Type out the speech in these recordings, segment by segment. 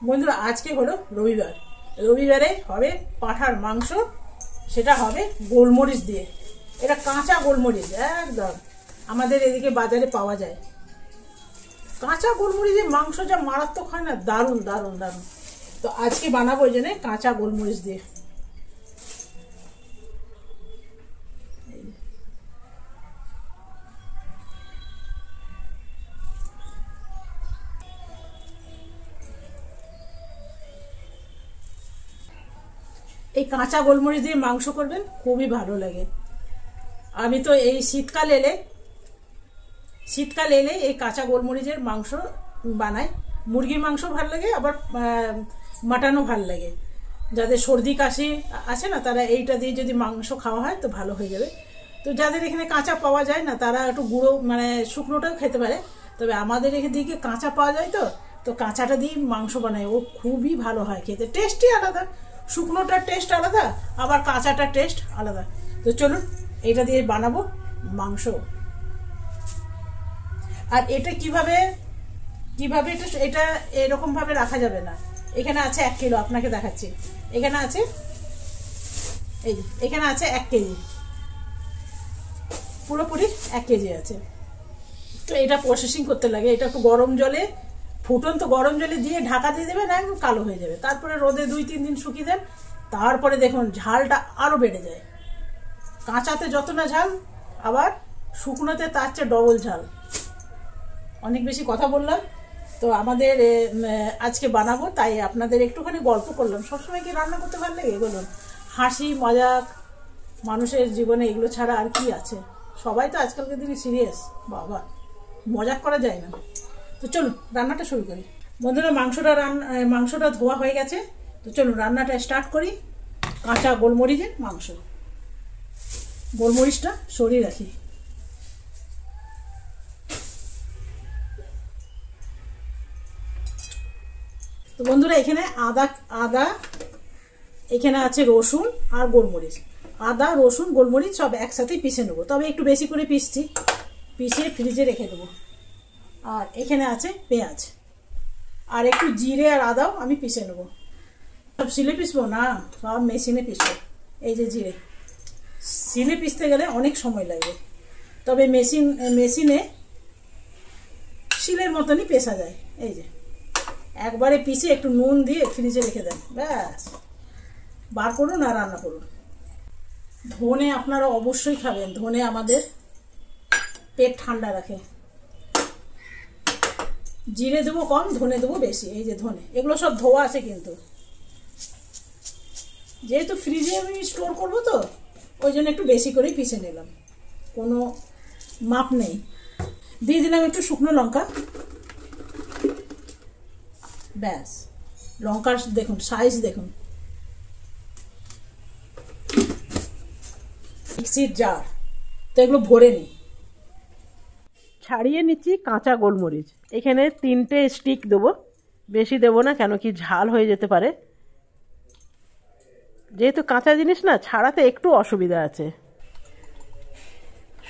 বন্ধুরা আজকে হলো রবিবার, রবিবারে হবে পাঁঠার মাংস, সেটা হবে গোলমরিচ দিয়ে। এটা কাঁচা গোলমরিচ, একদম আমাদের এদিকে বাজারে পাওয়া যায়। কাঁচা গোলমরিচের মাংস যা মারাত্মক হয় না, দারুণ দারুণ দারুণ। তো আজকে বানাবো ওই জন্যে কাঁচা গোলমরিচ দিয়ে। এই কাঁচা গোলমরিচ দিয়ে মাংস করবেন, খুবই ভালো লাগে। আমি তো এই শীতকাল এলে এই কাঁচা গোলমরিচের মাংস বানাই। মুরগির মাংস ভালো লাগে, আবার মাটনও ভালো লাগে। যাদের সর্দি কাশি আছে না, তারা এইটা দিয়ে যদি মাংস খাওয়া হয় তো ভালো হয়ে যাবে। তো যাদের এখানে কাঁচা পাওয়া যায় না, তারা একটু গুঁড়ো মানে শুকনোটাও খেতে পারে। তবে আমাদের এদিকে কাঁচা পাওয়া যায়, তো কাঁচাটা দিয়ে মাংস বানাই, ও খুবই ভালো হয় খেতে। টেস্টই আলাদা, শুকনোটার টেস্ট আলাদা, আবার কাঁচাটার টেস্ট আলাদা। তো চলুন এটা দিয়ে বানাবো মাংস। আর এটা কিভাবে এটা এরকম ভাবে রাখা যাবে না। এখানে আছে 1 কিলো, আপনাকে দেখাচ্ছি। এখানে আছে এখানে আছে 1 কেজি, পুরোপুরি 1 কেজি আছে। তো এটা প্রসেসিং করতে লাগে। এটা একটু গরম জলে, ফুটন্ত গরম জলে দিয়ে ঢাকা দিয়ে দেবেন, একদম কালো হয়ে যাবে। তারপরে রোদে 2-3 দিন শুকিয়ে দেন। তারপরে দেখুন ঝালটা আরো বেড়ে যায়। কাঁচাতে যত না ঝাল, আবার শুকনোতে তার চেয়ে ডবল ঝাল। অনেক বেশি কথা বললাম। তো আমাদের আজকে বানাবো, তাই আপনাদের একটুখানি গল্প করলাম। সবসময় কি রান্না করতে ভালো লাগে বলুন? হাসি মজাক, মানুষের জীবনে এগুলো ছাড়া আর কি আছে? সবাই তো আজকালকার দিনে সিরিয়াস, বাবা মজাক করা যায় না। তো চলুন রান্নাটা শুরু করি। বন্ধুরা মাংসটা ধোয়া হয়ে গেছে। তো চলুন রান্নাটা স্টার্ট করি। কাঁচা গোলমরিচের মাংস। গোলমরিচটা সরিয়ে রাখি। তো বন্ধুরা এখানে আদা, এখানে আছে রসুন আর গোলমরিচ। আদা রসুন গোলমরিচ সব একসাথেই পিষে নেবো, তবে একটু বেশি করে পিষে ফ্রিজে রেখে দেবো। আর এখানে আছে পেঁয়াজ, আর একটু জিরে আর আদাও আমি পিষে নেবো। সব শিলে পিসবো না, সব মেশিনে পিসবো। এই যে জিরে, শিলে পিসতে গেলে অনেক সময় লাগবে, তবে মেশিনে শিলের মতনই পেশা যায়। এই যে একবারে পিষে একটু নুন দিয়ে ফ্রিজে রেখে দেন, ব্যাস বার করুন আর রান্না করুন। ধনে আপনারা অবশ্যই খাবেন, ধনে আমাদের পেট ঠান্ডা রাখে। জিরে দেবো কম, ধনে দেবো বেশি। এই যে ধনে, এগুলো সব ধোয়া আছে কিন্তু, যেহেতু ফ্রিজে আমি স্টোর করবো তো ওই জন্য একটু বেশি করেই পিষে নিলাম, কোনো মাপ নেই। দিয়ে দিলাম একটু শুকনো লঙ্কা, ব্যাস। লঙ্কার দেখুন সাইজ দেখুন। মিক্সির জার, তো এগুলো ভরে নিই। ছাড়িয়ে নিচ্ছি কাঁচা গোলমরিচ। এখানে 3টে স্টিক দেবো, বেশি দেবো না, কেন কি ঝাল হয়ে যেতে পারে। যেহেতু কাঁচা জিনিস না, ছাড়াতে একটু অসুবিধা আছে।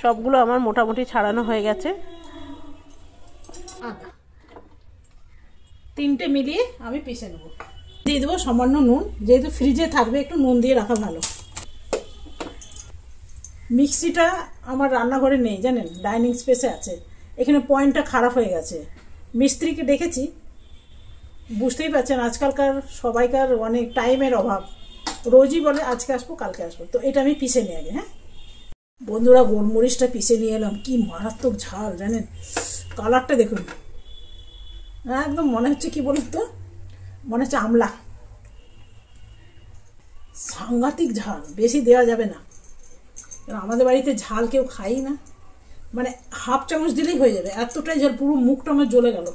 সবগুলো আমার মোটামুটি ছাড়ানো হয়ে গেছে। আদা 3টে মিলিয়ে আমি পিষে নেব। দিয়ে দেবো সামান্য নুন, যেহেতু ফ্রিজে থাকবে একটু নুন দিয়ে রাখা ভালো। মিক্সিটা আমার রান্নাঘরে নেই জানেন, ডাইনিং স্পেসে আছে। এখানে পয়েন্টটা খারাপ হয়ে গেছে। মিস্ত্রিকে ডেকেছি, বুঝতেই পারছেন আজকালকার সবাইকার অনেক টাইমের অভাব। রোজই বলে আজকে আসবো কালকে আসবো। তো এটা আমি পিষে নিয়ে আগে। হ্যাঁ বন্ধুরা, গোলমরিচটা পিষে নিয়ে এলাম। কি মারাত্মক ঝাল জানেন, কালারটা দেখুন, একদম মনে হচ্ছে কি বলুন তো, মনে হচ্ছে আমলা। সাংঘাতিক ঝাল, বেশি দেওয়া যাবে না, আমাদের বাড়িতে ঝাল কেউ খাই না। মানে হাফ চামচ দিলেই হয়ে যাবে, এতটাই ঝাল। পুরো মুখটা আমার জ্বলে গেল।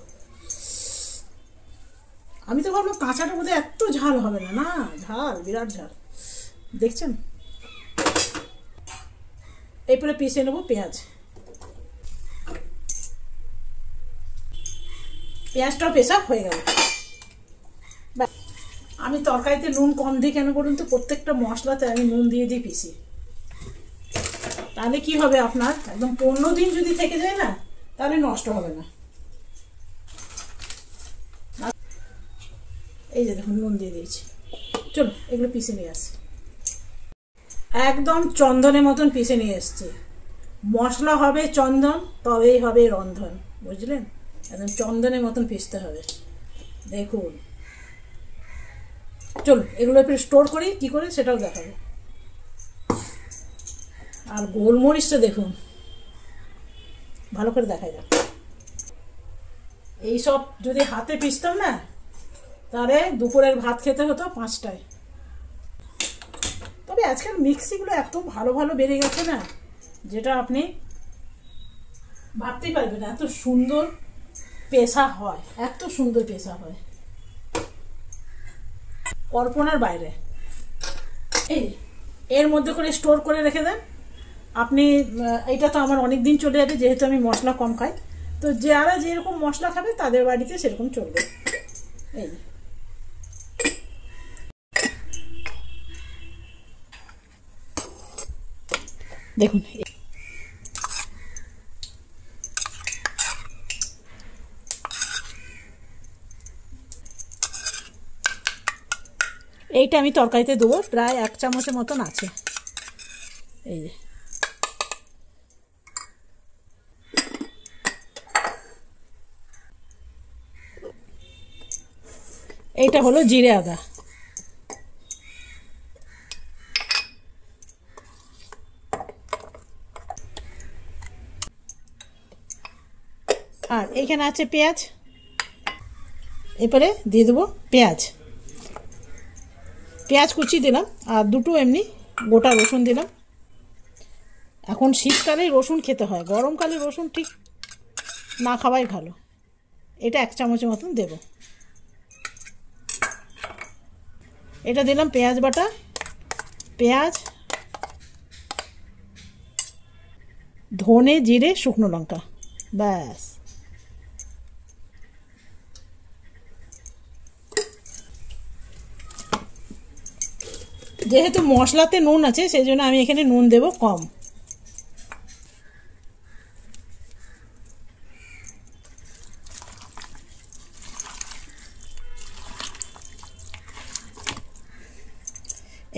আমি তো ভাবলাম কাঁচাটার মধ্যে এত ঝাল হবে না, না ঝাল, বিরাট ঝাল দেখছেন। এরপরে পিষে নেবো পেঁয়াজটাও পেশা হয়ে গেল। আমি তরকারিতে নুন কম দিই কেন বলুন তো, প্রত্যেকটা মশলাতে আমি নুন দিয়ে পিষি। তাহলে কি হবে আপনার, একদম 15 দিন যদি থেকে যায় না, তাহলে নষ্ট হবে না। এই যে দেখুন নুন দিয়ে দিয়েছি। চলো এগুলো পিষে নিয়ে আসি। একদম চন্দনের মতন পিষে নিয়ে এসছি। মশলা হবে চন্দন, তবেই হবে রন্ধন, বুঝলেন? একদম চন্দনের মতন পিষতে হবে। দেখুন, চলো এগুলো একটু স্টোর করি, কি করে সেটাও দেখাবো। আর গোলমরিচটা দেখুন, ভালো করে দেখা যাক। এইসব যদি হাতে পিষতাম না, তাহলে দুপুরের ভাত খেতে হতো 5টায়। তবে আজকাল মিক্সিগুলো এত ভালো ভালো বেড়ে গেছে না, যেটা আপনি ভাবতেই পারবেন না। এত সুন্দর পেশা হয়, এত সুন্দর পেশা হয়, কল্পনার বাইরে। এই এর মধ্যে করে স্টোর করে রেখে দেন আপনি। এইটা তো আমার অনেক দিন চলে যাবে, যেহেতু আমি মশলা কম খাই। তো যারা যেরকম মশলা খাবে তাদের বাড়িতে সেরকম চলবে। এই দেখুন, এইটা আমি তরকারিতে দেবো, প্রায় 1 চামচের মতন আছে। এই যে এইটা হলো জিরে আদা। আর এইখানে আছে পেঁয়াজ, এরপরে দিয়ে দেবো পেঁয়াজ। পেঁয়াজ কুচি দিলাম, আর 2টো এমনি গোটা রসুন দিলাম। এখন শীতকালেই রসুন খেতে হয়, গরমকালে রসুন ঠিক না খাওয়াই ভালো। এটা 1 চামচের মতন দেব। এটা দিলাম পেঁয়াজ বাটা, পেঁয়াজ, ধনে, জিরে, শুকনো লঙ্কা, ব্যাস। যেহেতু মশলাতে নুন আছে, সেই জন্য আমি এখানে নুন দেব কম।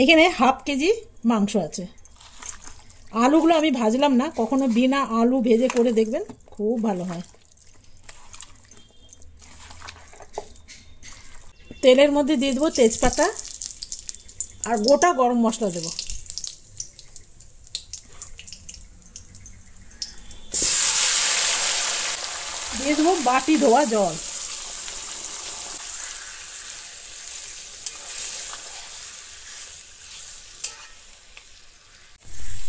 এখানে ½ কেজি মাংস আছে। আলুগুলো আমি ভাজলাম না, কখনো বিনা আলু ভেজে করে দেখবেন, খুব ভালো হয়। তেলের মধ্যে দিয়ে দেবো তেজপাতা আর গোটা গরম মশলা দেব। দিয়ে দেবো বাটি ধোয়া জল।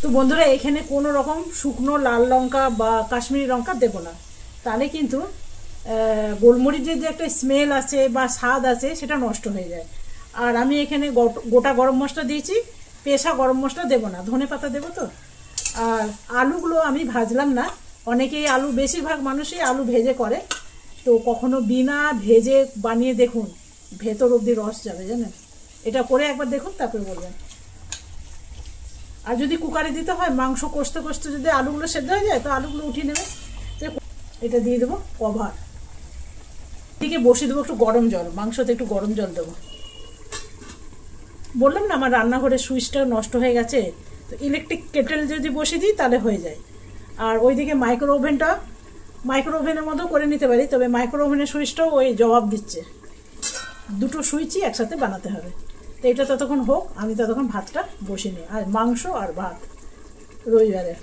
তো বন্ধুরা, এখানে কোনো রকম শুকনো লাল লঙ্কা বা কাশ্মীরি লঙ্কা দেব না, তাহলে কিন্তু গোলমরিচের যে একটা স্মেল আছে বা স্বাদ আছে সেটা নষ্ট হয়ে যায়। আর আমি এখানে গোটা গরম মশলা দিয়েছি, পেশা গরম মশলা দেব না, ধনে পাতা দেবো তো। আর আলুগুলো আমি ভাজলাম না, অনেকেই আলু, বেশিরভাগ মানুষই আলু ভেজে করে। তো কখনো বিনা ভেজে বানিয়ে দেখুন, ভেতর অবধি রস যাবে, জানেন? এটা করে একবার দেখুন, তারপরে বলবেন। আর যদি কুকারে দিতে হয়, মাংস কষতে কষতে যদি আলুগুলো সেদ্ধ হয়ে যায়, তো আলুগুলো উঠিয়ে নেবে। এটা দিয়ে দেবো কভার, এদিকে বসিয়ে দেবো একটু গরম জল, মাংসতে একটু গরম জল দেবো। বললাম না আমার রান্নাঘরের সুইচটা নষ্ট হয়ে গেছে, তো ইলেকট্রিক কেটেল যদি বসিয়ে দিই তাহলে হয়ে যায়। আর ওইদিকে মাইক্রো ওভেনের মতো করে নিতে পারি, তবে মাইক্রো ওভেনের সুইচটাও ওই জবাব দিচ্ছে, 2টো সুইচই একসাথে বানাতে হবে। তো এটা ততক্ষণ হোক, আমি ততক্ষণ ভাতটা বসিয়ে নিই। আর মাংস আর ভাত রবিবারে।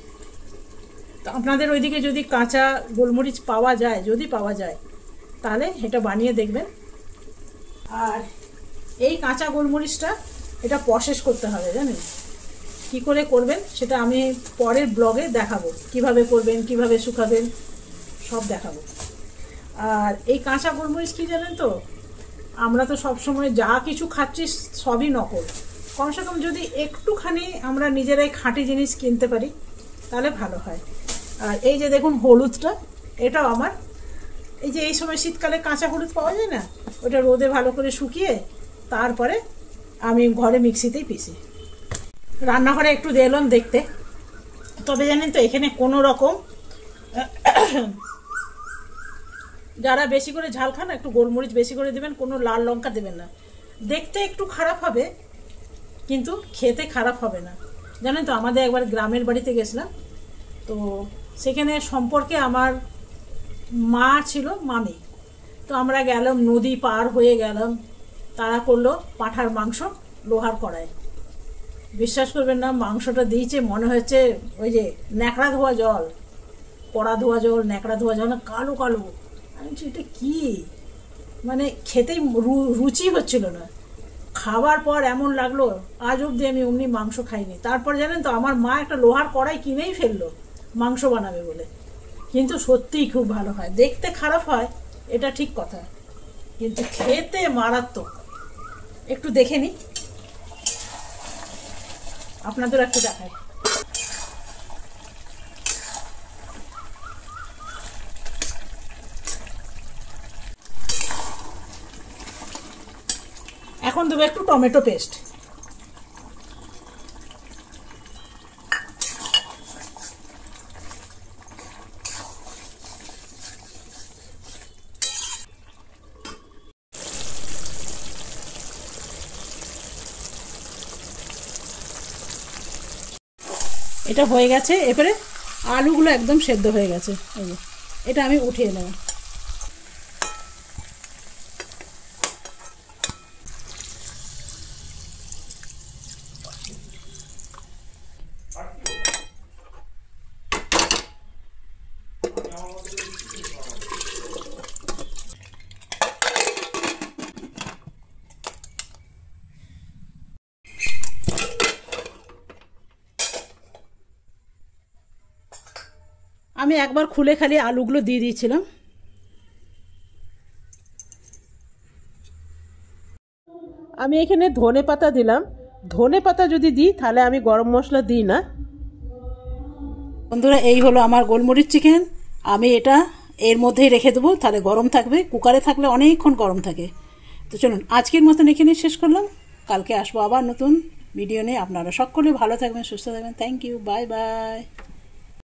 তো আপনাদের ওইদিকে যদি কাঁচা গোলমরিচ পাওয়া যায়, যদি পাওয়া যায়, তাহলে এটা বানিয়ে দেখবেন। আর এই কাঁচা গোলমরিচটা এটা প্রসেস করতে হবে, জানেন? কি করে করবেন সেটা আমি পরের ব্লগে দেখাবো, কিভাবে করবেন, কিভাবে শুকাবেন, সব দেখাবো। আর এই কাঁচা গোলমরিচ কি জানেন তো, আমরা তো সবসময় যা কিছু খাচ্ছি সবই নকল। কমসে কম যদি একটুখানি আমরা নিজেরাই খাঁটি জিনিস কিনতে পারি তাহলে ভালো হয়। আর এই যে দেখুন হলুদটা, এটাও আমার, এই যে এই সময় শীতকালে কাঁচা হলুদ পাওয়া যায় না, ওটা রোদে ভালো করে শুকিয়ে তারপরে আমি ঘরে মিক্সিতেই পিসি। রান্নাঘরে একটু দিলাম দেখতে। তবে জানেন তো, এখানে কোনো রকম যারা বেশি করে ঝাল খান একটু গোলমরিচ বেশি করে দেবেন, কোনো লাল লঙ্কা দেবেন না। দেখতে একটু খারাপ হবে কিন্তু খেতে খারাপ হবে না। জানেন তো আমাদের একবার গ্রামের বাড়িতে গেছিলাম, তো সেখানে সম্পর্কে আমার মা ছিল মামি, তো আমরা গেলাম, নদী পার হয়ে গেলাম, তারা করলো পাঁঠার মাংস লোহার কড়াই। বিশ্বাস করবেন না, মাংসটা দিয়েছে মনে হচ্ছে ওই যে ন্যাকড়া ধোয়া জল, কড়া ধোয়া জল, ন্যাকড়া ধোয়া জল, কালো কালো। আমি বলছি এটা কী, মানে খেতেই রুচি হচ্ছিল না। খাবার পর এমন লাগলো, আজ অবধি আমি অমনি মাংস খাইনি। তারপর জানেন তো আমার মা একটা লোহার কড়াই কিনেই ফেললো মাংস বানাবে বলে, কিন্তু সত্যিই খুব ভালো হয়। দেখতে খারাপ হয় এটা ঠিক কথা, কিন্তু খেতে মারাত্মক। একটু দেখে নি, আপনাদের একটু দেখাই। এখন দেবো একটু টমেটো পেস্ট। এটা হয়ে গেছে, এবারে আলুগুলো একদম সেদ্ধ হয়ে গেছে। এই যে এটা আমি উঠিয়ে নেব। আমি একবার খুলে খালি আলুগুলো দিয়ে দিয়েছিলাম। আমি এখানে ধনে পাতা দিলাম। ধনে পাতা যদি দিই তাহলে আমি গরম মশলা দিই না। বন্ধুরা, এই হলো আমার গোলমরিচ চিকেন। আমি এটা এর মধ্যেই রেখে দেবো, তাহলে গরম থাকবে। কুকারে থাকলে অনেকক্ষণ গরম থাকে। তো চলুন আজকের মতন এখানে শেষ করলাম, কালকে আসবো আবার নতুন ভিডিও নিয়ে। আপনারা সকলে ভালো থাকবেন, সুস্থ থাকবেন। Thank you, bye by.